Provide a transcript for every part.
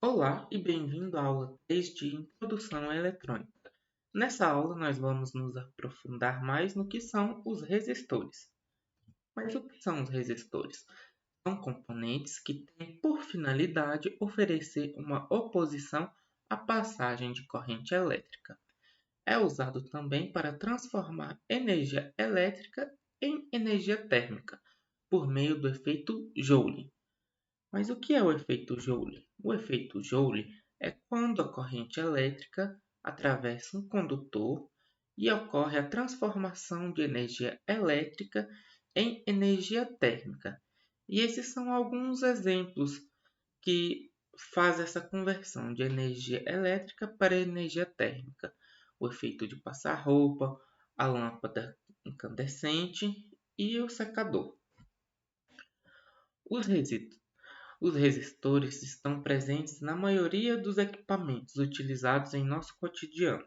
Olá e bem-vindo à aula 3 de Introdução à Eletrônica. Nessa aula, nós vamos nos aprofundar mais no que são os resistores. Mas o que são os resistores? São componentes que têm por finalidade oferecer uma oposição à passagem de corrente elétrica. É usado também para transformar energia elétrica em energia térmica, por meio do efeito Joule. Mas o que é o efeito Joule? O efeito Joule é quando a corrente elétrica atravessa um condutor e ocorre a transformação de energia elétrica em energia térmica. E esses são alguns exemplos que fazem essa conversão de energia elétrica para energia térmica. O efeito de passar roupa, a lâmpada incandescente e o secador. Os Os resistores estão presentes na maioria dos equipamentos utilizados em nosso cotidiano,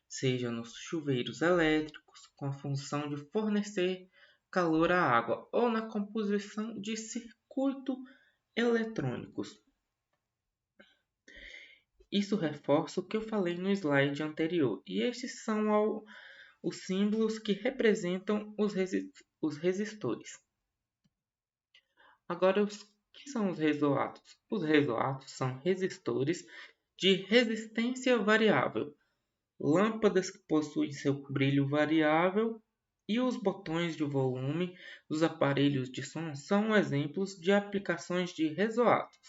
seja nos chuveiros elétricos, com a função de fornecer calor à água, ou na composição de circuitos eletrônicos. Isso reforça o que eu falei no slide anterior, e estes são os símbolos que representam os resistores. Agora, os que são os resoatos? Os resoatos são resistores de resistência variável, lâmpadas que possuem seu brilho variável, e os botões de volume dos aparelhos de som são exemplos de aplicações de resoatos.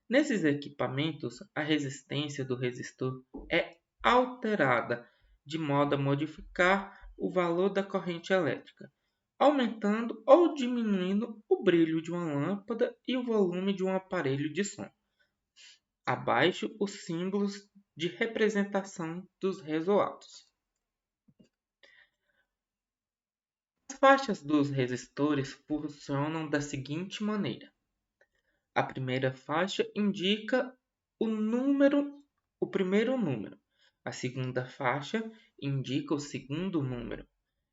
Nesses equipamentos, a resistência do resistor é alterada de modo a modificar o valor da corrente elétrica, aumentando ou diminuindo o brilho de uma lâmpada e o volume de um aparelho de som. Abaixo, os símbolos de representação dos resoatos. As faixas dos resistores funcionam da seguinte maneira: a primeira faixa indica o primeiro número, a segunda faixa indica o segundo número,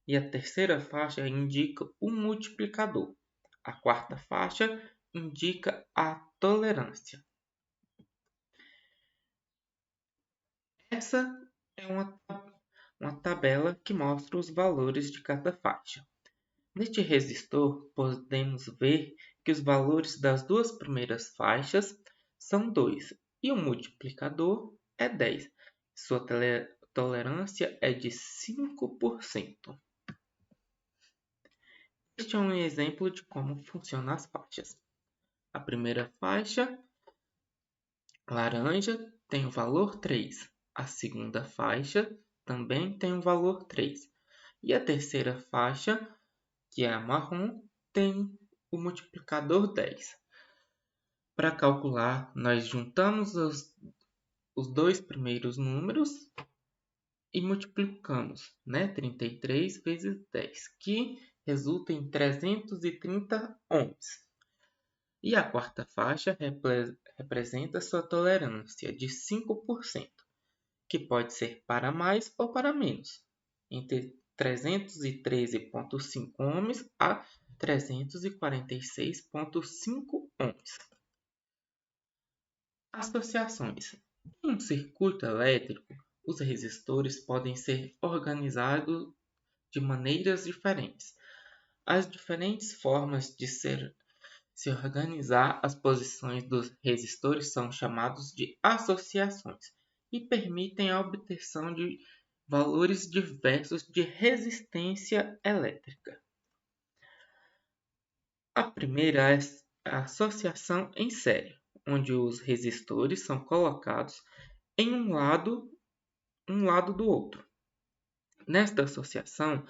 e a terceira faixa indica o multiplicador. A quarta faixa indica a tolerância. Essa é uma tabela que mostra os valores de cada faixa. Neste resistor, podemos ver que os valores das duas primeiras faixas são 2 e o multiplicador é 10. Sua tolerância é de 5%. Este é um exemplo de como funcionam as faixas. A primeira faixa, laranja, tem o valor 3. A segunda faixa também tem o valor 3. E a terceira faixa, que é a marrom, tem o multiplicador 10. Para calcular, nós juntamos os dois primeiros números e multiplicamos, 33 vezes 10, que resulta em 330 ohms. E a quarta faixa representa sua tolerância de 5%, que pode ser para mais ou para menos, entre 313,5 ohms a 346,5 ohms. Associações. Em um circuito elétrico, os resistores podem ser organizados de maneiras diferentes. As diferentes formas de se organizar as posições dos resistores são chamadas de associações e permitem a obtenção de valores diversos de resistência elétrica. A primeira é a associação em série, onde os resistores são colocados em um lado do outro. Nesta associação,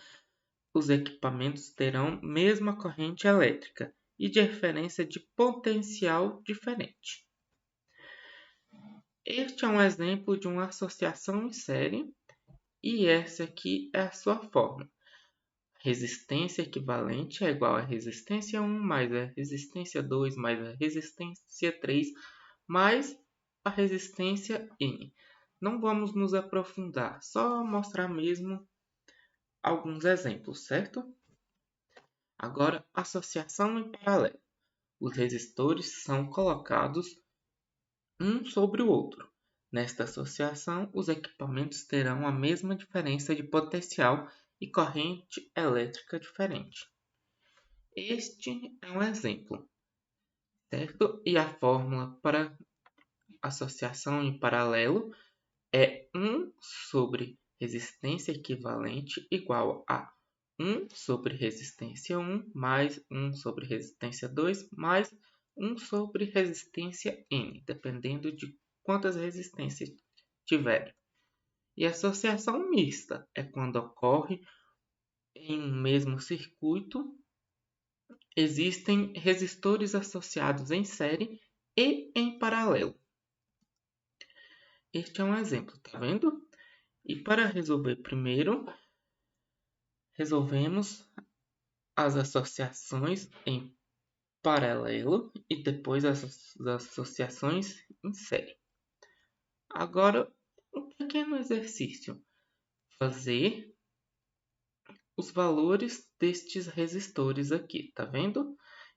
os equipamentos terão mesma corrente elétrica e diferença de potencial diferente. Este é um exemplo de uma associação em série e essa aqui é a sua fórmula. Resistência equivalente é igual a resistência 1 mais a resistência 2 mais a resistência 3 mais a resistência N. Não vamos nos aprofundar, só mostrar mesmo alguns exemplos, certo? Agora, associação em paralelo. Os resistores são colocados um sobre o outro. Nesta associação, os equipamentos terão a mesma diferença de potencial e corrente elétrica diferente. Este é um exemplo, certo? E a fórmula para associação em paralelo é 1 sobre resistência equivalente igual a 1 sobre resistência 1 mais 1 sobre resistência 2 mais 1 sobre resistência N, dependendo de quantas resistências tiverem. E a associação mista é quando ocorre em um mesmo circuito, existem resistores associados em série e em paralelo. Este é um exemplo, tá vendo? E para resolver primeiro, resolvemos as associações em paralelo e depois as associações em série. Agora, um pequeno exercício. Fazer os valores destes resistores aqui, tá vendo?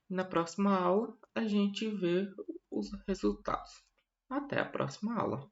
Na próxima aula a gente vê os resultados. Até a próxima aula.